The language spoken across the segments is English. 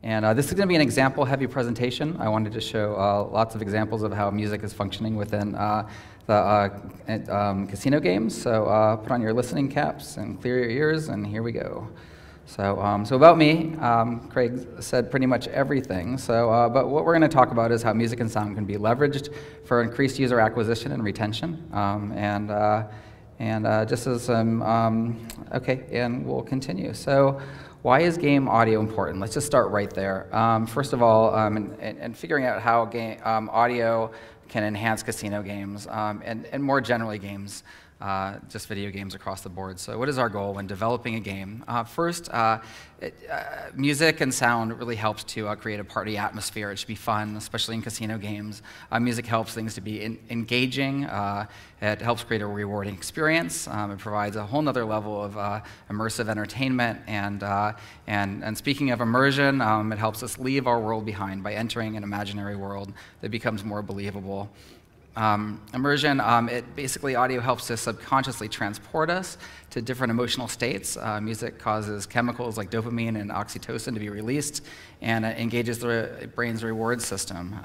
And this is going to be an example-heavy presentation. I wanted to show lots of examples of how music is functioning within the casino games. So put on your listening caps and clear your ears, and here we go. So, so about me, Craig said pretty much everything. So, but what we're going to talk about is how music and sound can be leveraged for increased user acquisition and retention. Just as okay, and we'll continue. So, why is game audio important? Let's just start right there. First of all, and figuring out how audio can enhance casino games and more generally games. Just video games across the board. So what is our goal when developing a game? First, music and sound really helps to create a party atmosphere. It should be fun, especially in casino games. Music helps things to be engaging. It helps create a rewarding experience. It provides a whole nother level of immersive entertainment. And speaking of immersion, it helps us leave our world behind by entering an imaginary world that becomes more believable. Immersion, basically audio helps to subconsciously transport us to different emotional states. Music causes chemicals like dopamine and oxytocin to be released, and it engages the brain's reward system.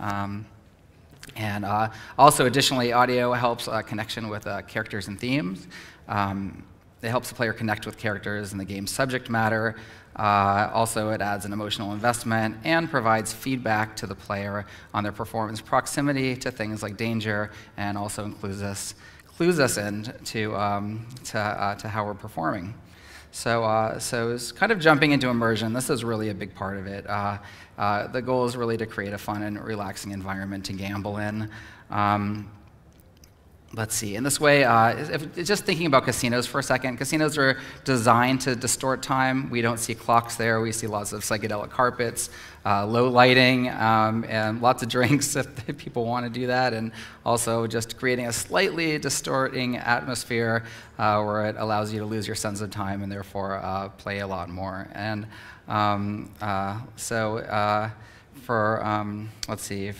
Also, additionally, audio helps connection with characters and themes. It helps the player connect with characters and the game's subject matter. Also, it adds an emotional investment and provides feedback to the player on their performance proximity to things like danger, and also clues us in to how we're performing. So it's kind of jumping into immersion. This is really a big part of it. The goal is really to create a fun and relaxing environment to gamble in. Let's see, in this way, just thinking about casinos for a second, casinos are designed to distort time. We don't see clocks there. We see lots of psychedelic carpets, low lighting, and lots of drinks if people want to do that, and also just creating a slightly distorting atmosphere where it allows you to lose your sense of time and therefore play a lot more. And let's see,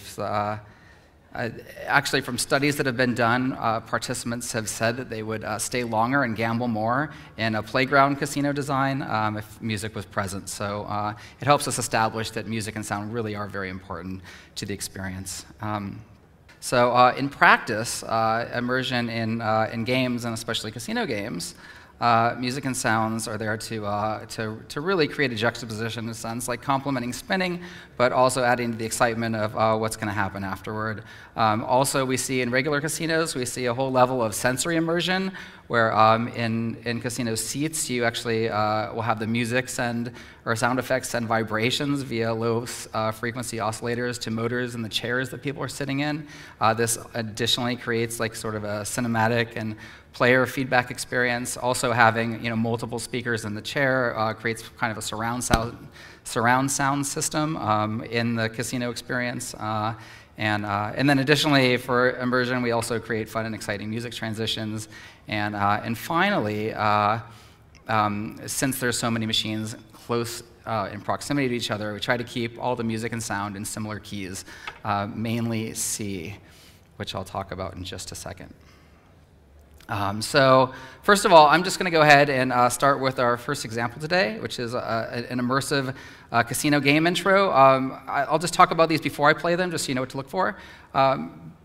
actually, from studies that have been done, participants have said that they would stay longer and gamble more in a playground casino design if music was present. So it helps us establish that music and sound really are very important to the experience. In practice, immersion in games, and especially casino games, music and sounds are there to really create a juxtaposition in a sense, like complementing spinning, but also adding to the excitement of what's going to happen afterward. Also, we see in regular casinos, we see a whole level of sensory immersion, where in casino seats, you actually will have the music or sound effects send vibrations via low frequency oscillators to motors in the chairs that people are sitting in. This additionally creates like sort of a cinematic and player feedback experience. Also having multiple speakers in the chair creates kind of a surround sound system in the casino experience. And then additionally, for immersion, we also create fun and exciting music transitions. And finally, since there's so many machines close in proximity to each other, we try to keep all the music and sound in similar keys, mainly C, which I'll talk about in just a second. So first of all, I'm just going to go ahead and start with our first example today, which is an immersive casino game intro. I'll just talk about these before I play them, just so you know what to look for.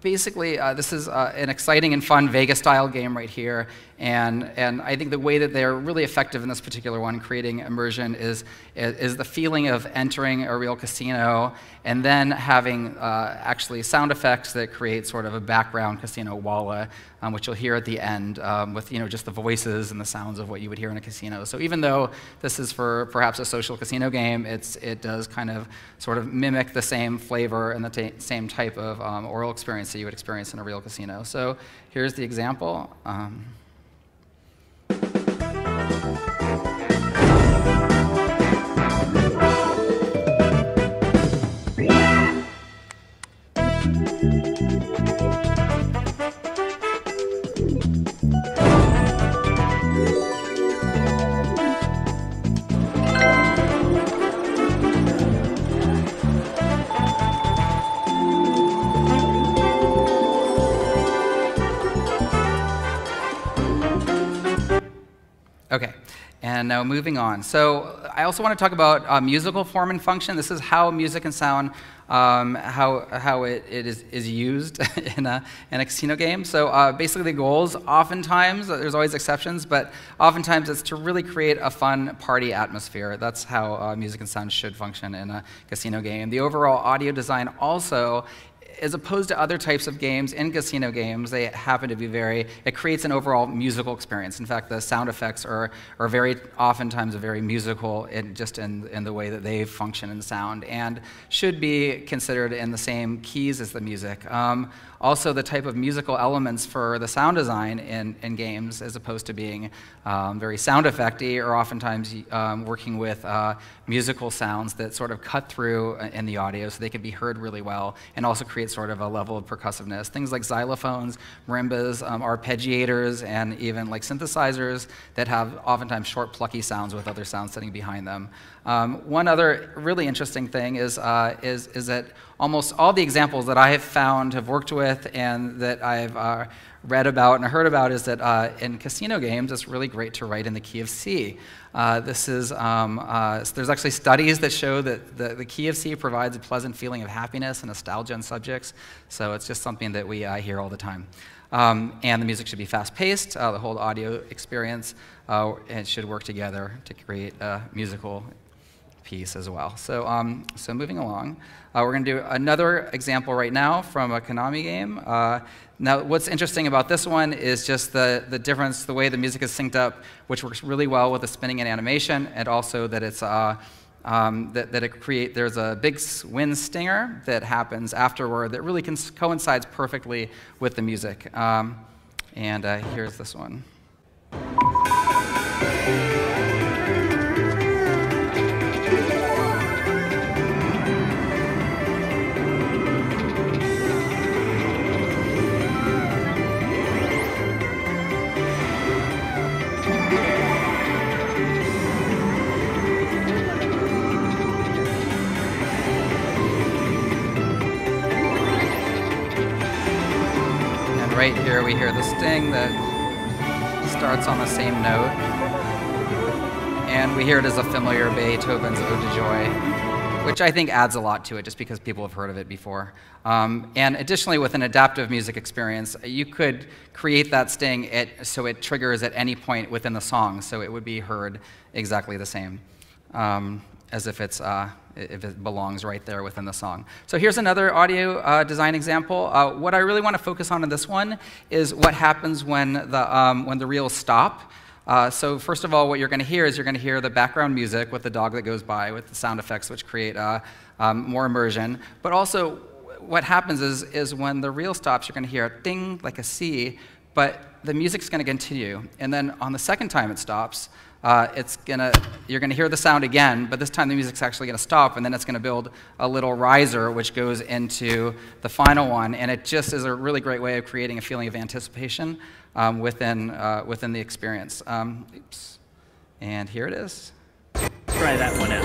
Basically, this is an exciting and fun Vegas-style game right here, and I think the way that they're really effective in this particular one, creating immersion, is the feeling of entering a real casino and then having actually sound effects that create sort of a background casino walla, which you'll hear at the end with just the voices and the sounds of what you would hear in a casino. So even though this is for perhaps a social casino game, it does kind of sort of mimic the same flavor and the same type of oral experience that you would experience in a real casino. So here's the example. Okay, and now moving on. So I also want to talk about musical form and function. This is how music and sound, how it is used in a casino game. So basically the goals, oftentimes, there's always exceptions, but oftentimes it's to really create a fun party atmosphere. That's how music and sound should function in a casino game. The overall audio design also, as opposed to other types of games, in casino games, they happen to be it creates an overall musical experience. In fact, the sound effects are very oftentimes very musical just in the way that they function in sound, and should be considered in the same keys as the music. Also, the type of musical elements for the sound design in games, as opposed to being very sound effecty, or oftentimes working with musical sounds that sort of cut through in the audio so they can be heard really well, and also create sort of a level of percussiveness. Things like xylophones, marimbas, arpeggiators, and even like synthesizers that have oftentimes short, plucky sounds with other sounds sitting behind them. One other really interesting thing is that almost all the examples that I have found, have worked with, and that I've read about and heard about is that in casino games, it's really great to write in the key of C. There's actually studies that show that the key of C provides a pleasant feeling of happiness and nostalgia in subjects, so it's just something that we hear all the time. And the music should be fast-paced, the whole audio experience, and should work together to create a musical piece as well. So, so moving along, we're going to do another example right now from a KONAMI game. Now, what's interesting about this one is just the difference, the way the music is synced up, which works really well with the spinning and animation, and also that it's there's a big wind stinger that happens afterward that really coincides perfectly with the music. And here's this one. Right here we hear the sting that starts on the same note, and we hear it as a familiar Beethoven's Ode to Joy, which I think adds a lot to it just because people have heard of it before. And additionally, with an adaptive music experience, you could create that sting so it triggers at any point within the song, so it would be heard exactly the same, as if it belongs right there within the song. So here's another audio design example. What I really want to focus on in this one is what happens when the reels stop. So first of all, what you're going to hear is you're going to hear the background music with the dog that goes by, with the sound effects which create more immersion. But also what happens is when the reel stops, you're going to hear a ding, like a C, but the music's going to continue. And then on the second time it stops, you're going to hear the sound again, but this time the music's actually going to stop, and then it's going to build a little riser which goes into the final one, and it just is a really great way of creating a feeling of anticipation within the experience. Oops. And here it is. Try that one out.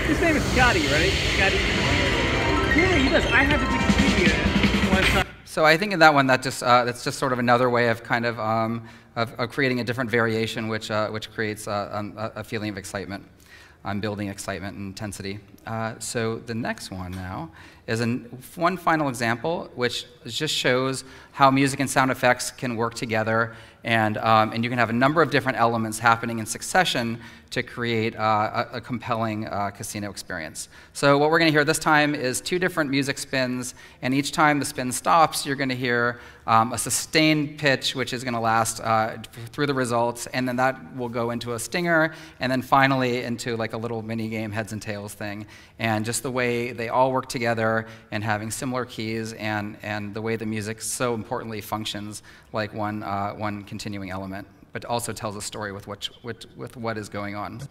His name is Scotty, right? Scotty? Yeah, he does. I had to do trivia one time. So I think in that one, that's just sort of another way of kind of creating a different variation, which creates a feeling of excitement. Building excitement and intensity. So the next one now is one final example, which just shows how music and sound effects can work together, and you can have a number of different elements happening in succession to create a compelling casino experience. So what we're going to hear this time is 2 different music spins, and each time the spin stops, you're going to hear a sustained pitch, which is going to last through the results, and then that will go into a stinger, and then finally into like a little mini game heads and tails thing. And just the way they all work together and having similar keys, and the way the music so importantly functions like one continuing element, but also tells a story with what is going on.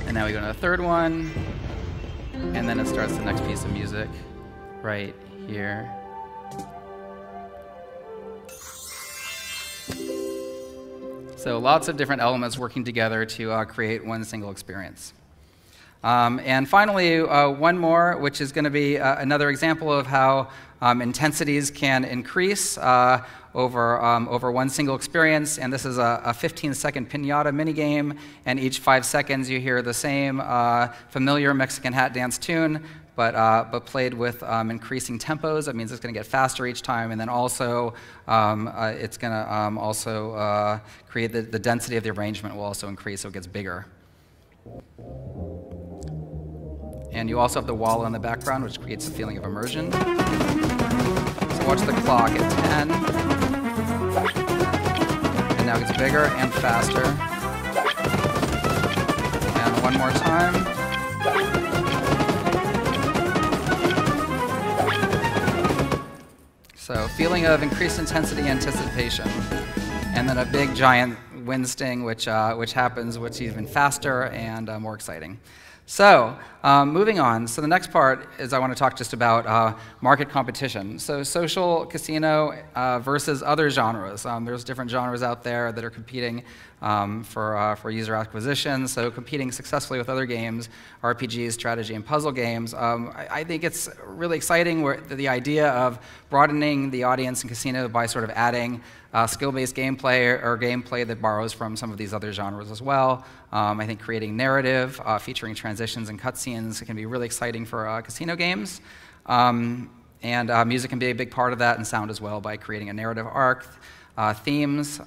And now we go to the third one, and then it starts the next piece of music right here. So lots of different elements working together to create one single experience. And finally, one more, which is going to be another example of how intensities can increase over one single experience. And this is a 15-second PINATA minigame. And each 5 seconds, you hear the same familiar Mexican hat dance tune, but played with increasing tempos. That means it's going to get faster each time. And then also, it's going to also create the density of the arrangement will also increase, so it gets bigger. And you also have the wall in the background, which creates a feeling of immersion. So watch the clock at 10. And now it gets bigger and faster. And one more time. So feeling of increased intensity, anticipation. And then a big giant wind sting, which happens, which is even faster and more exciting. So moving on, so the next part is I want to talk just about market competition. So social casino versus other genres. There's different genres out there that are competing for user acquisition, so competing successfully with other games, RPGs, strategy, and puzzle games. I think it's really exciting where the idea of broadening the audience in casino by sort of adding skill-based gameplay or gameplay that borrows from some of these other genres as well. I think creating narrative, featuring transitions and cutscenes can be really exciting for casino games. And music can be a big part of that, and sound as well, by creating a narrative arc, themes.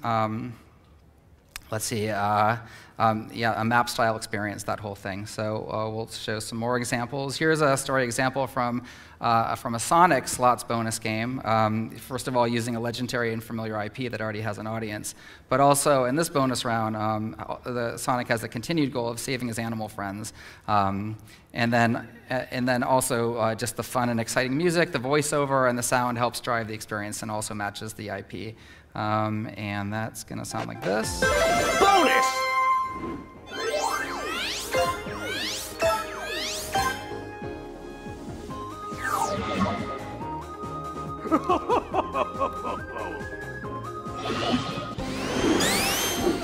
Let's see, yeah, a map-style experience, that whole thing. So we'll show some more examples. Here's a story example from a Sonic slots bonus game. First of all, using a legendary and familiar IP that already has an audience. But also, in this bonus round, the Sonic has a continued goal of saving his animal friends. And then also just the fun and exciting music, the voiceover, and the sound helps drive the experience and also matches the IP. And that's going to sound like this. Bonus!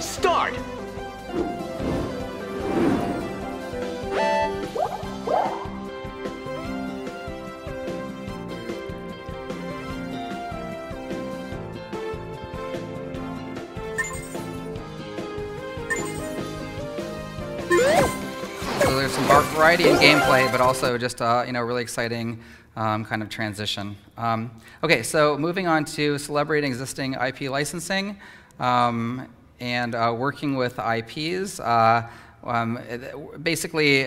Start! So there's some variety in gameplay, but also just really exciting kind of transition. Okay, so moving on to celebrating existing IP licensing and working with IPs. Basically,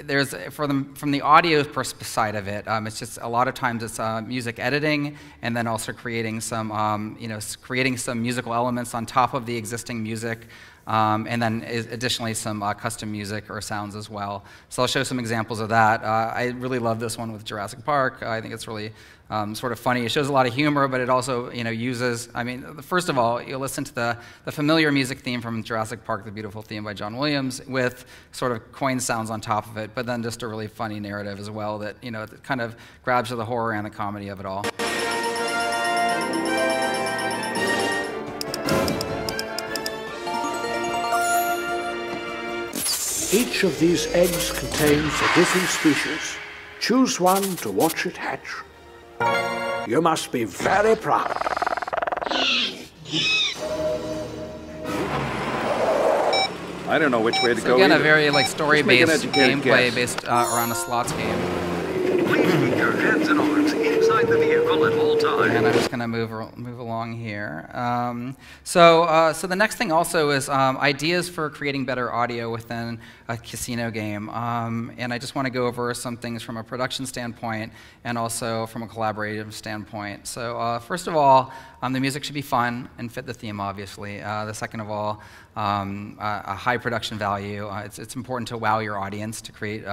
there's from the audio side of it, it's just a lot of times it's music editing, and then also creating some creating some musical elements on top of the existing music. And then additionally some custom music or sounds as well. So I'll show some examples of that. I really love this one with Jurassic Park. I think it's really sort of funny. It shows a lot of humor, but it also uses, first of all, you'll listen to the familiar music theme from Jurassic Park, the beautiful theme by John Williams, with sort of coin sounds on top of it, but then just a really funny narrative as well that, that kind of grabs to the horror and the comedy of it all. Each of these eggs contains a different species. Choose one to watch it hatch. You must be very proud. I don't know which way to So go. Again, either. a very story-based guess. gameplay based around a slots game. Please keep your hands and arms inside the vehicle at all times. And I'm just going to move along here. So the next thing also is ideas for creating better audio within a casino game. And I just want to go over some things from a production standpoint and also from a collaborative standpoint. So first of all, the music should be fun and fit the theme, obviously. The second of all, a high production value. It's important to wow your audience, to create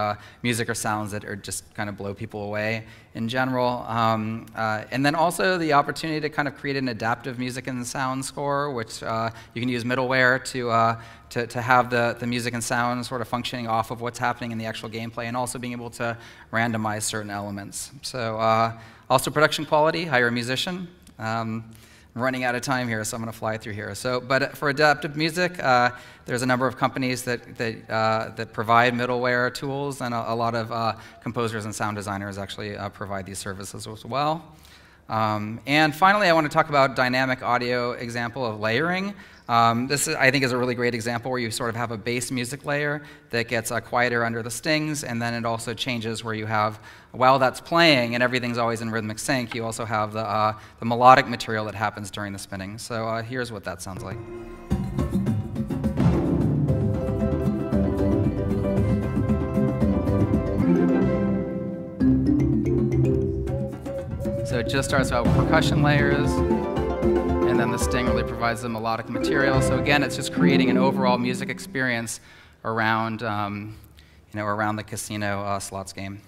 music or sounds that are just kind of blow people away in general. And then also the opportunity to kind of create an adaptive music and sound score, which you can use middleware to have the music and sound sort of functioning off of what's happening in the actual gameplay, and also being able to randomize certain elements. So also production quality, hire a musician. I'm running out of time here, so I'm going to fly through here. So, but for adaptive music, there's a number of companies that provide middleware tools, and a lot of composers and sound designers actually provide these services as well. And finally, I want to talk about dynamic audio example of layering. This, I think, is a really great example where you sort of have a bass music layer that gets quieter under the stings, and then it also changes where you have, while that's playing and everything's always in rhythmic sync, you also have the melodic material that happens during the spinning. So here's what that sounds like. So it just starts out with percussion layers, and then the sting really provides the melodic material. So again, it's just creating an overall music experience around, around the casino slots game.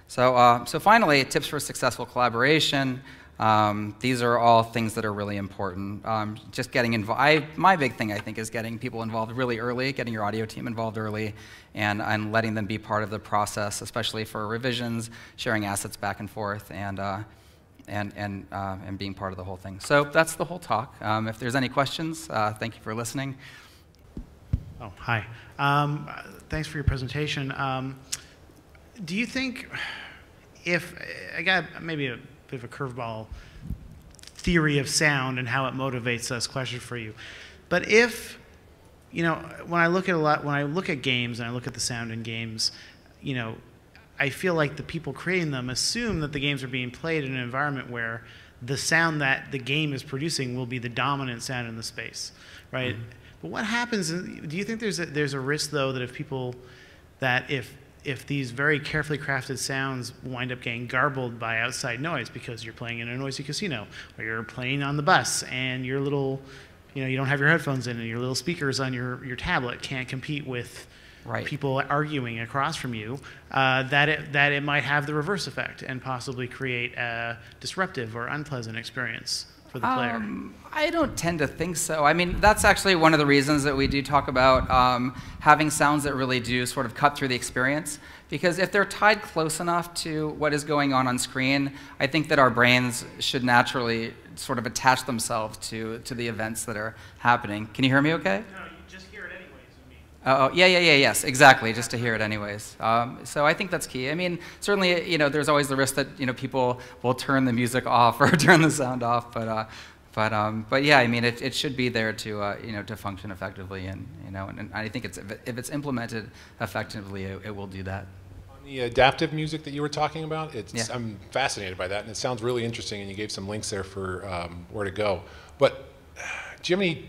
So, so finally, tips for successful collaboration. These are all things that are really important. Just getting involved. My big thing, I think, is getting people involved really early, getting your audio team involved early, and letting them be part of the process, especially for revisions, sharing assets back and forth, and being part of the whole thing. So that's the whole talk. If there's any questions, thank you for listening. Oh, hi. Thanks for your presentation. Do you think I got maybe a bit of a curveball theory of sound and how it motivates us question for you. But if, when I look at games and I look at the sound in games, I feel like the people creating them assume that the games are being played in an environment where the sound that the game is producing will be the dominant sound in the space, right? Mm-hmm. But what happens? Do you think there's a risk though that if these very carefully crafted sounds wind up getting garbled by outside noise because you're playing in a noisy casino, or you're playing on the bus and your little, you don't have your headphones in and your little speakers on your tablet can't compete with people arguing across from you, that it might have the reverse effect and possibly create a disruptive or unpleasant experience for the player? I don't tend to think so. I mean, that's actually one of the reasons that we do talk about having sounds that really do sort of cut through the experience. Because if they're tied close enough to what is going on screen, I think that our brains should naturally sort of attach themselves to the events that are happening. Can you hear me okay? No, you just hear it anyways. Oh, yes, exactly, just to hear it anyways. So I think that's key. I mean, certainly, there's always the risk that, people will turn the music off or turn the sound off, but yeah, I mean, it should be there to, to function effectively, and I think if it's implemented effectively, it will do that. On the adaptive music that you were talking about, Yeah. I'm fascinated by that, and it sounds really interesting, and you gave some links there for where to go. But do you have any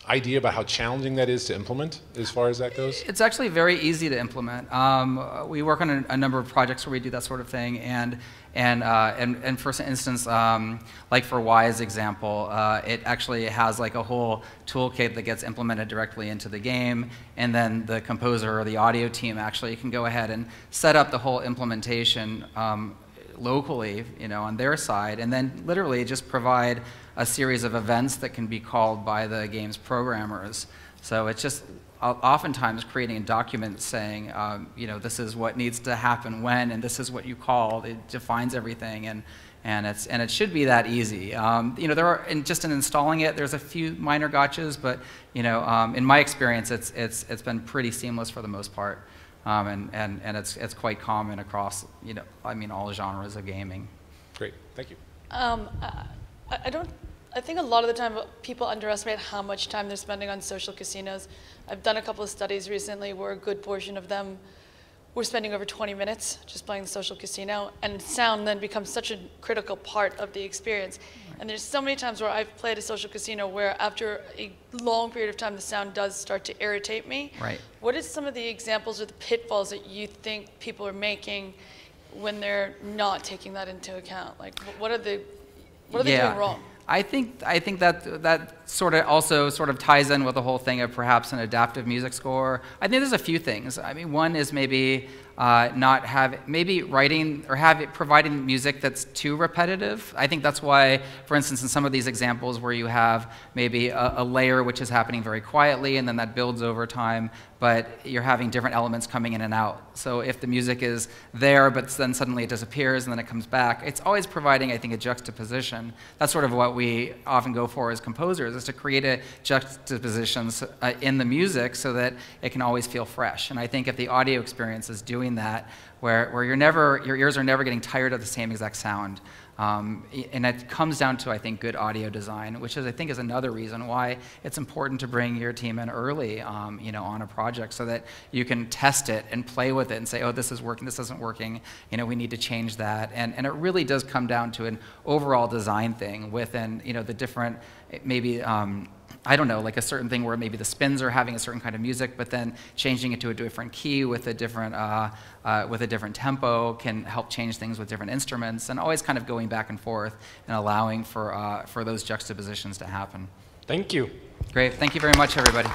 idea about how challenging that is to implement as far as that goes? It's actually very easy to implement. We work on a number of projects where we do that sort of thing, and for instance, like for Y's example, it actually has like a whole toolkit that gets implemented directly into the game, and then the composer or the audio team actually can go ahead and set up the whole implementation locally, on their side, and then literally just provide a series of events that can be called by the game's programmers. So it's just oftentimes creating a document saying, this is what needs to happen when, and this is what you called. It defines everything, and it should be that easy. There are just in installing it, there's a few minor gotchas, but in my experience, it's been pretty seamless for the most part, and it's quite common across all genres of gaming. Great, thank you. I think a lot of the time people underestimate how much time they're spending on social casinos. I've done a couple of studies recently where a good portion of them were spending over 20 minutes just playing the social casino, and sound then becomes such a critical part of the experience. And there's so many times where I've played a social casino where after a long period of time the sound does start to irritate me. Right. What are some of the examples or the pitfalls that you think people are making when they're not taking that into account? Like, what are they doing wrong? I think that sort of also sort of ties in with the whole thing of perhaps an adaptive music score. I think there's a few things. I mean, one is maybe providing music that's too repetitive. I think that's why, for instance, in some of these examples where you have maybe a layer which is happening very quietly and then that builds over time, but you're having different elements coming in and out. So if the music is there, but then suddenly it disappears and then it comes back, it's always providing, I think, a juxtaposition. That's sort of what what we often go for as composers, is to create a juxtapositions in the music so that it can always feel fresh. And I think if the audio experience is doing that, where your ears are never getting tired of the same exact sound, and it comes down to, I think, good audio design, which is, I think, is another reason why it's important to bring your team in early, on a project, so that you can test it and play with it and say, oh, this is working, this isn't working, we need to change that. And it really does come down to an overall design thing within, the different, maybe, I don't know, like a certain thing where maybe the spins are having a certain kind of music, but then changing it to a different key with a different tempo can help change things with different instruments, and always kind of going back and forth and allowing for those juxtapositions to happen. Thank you. Great. Thank you very much, everybody.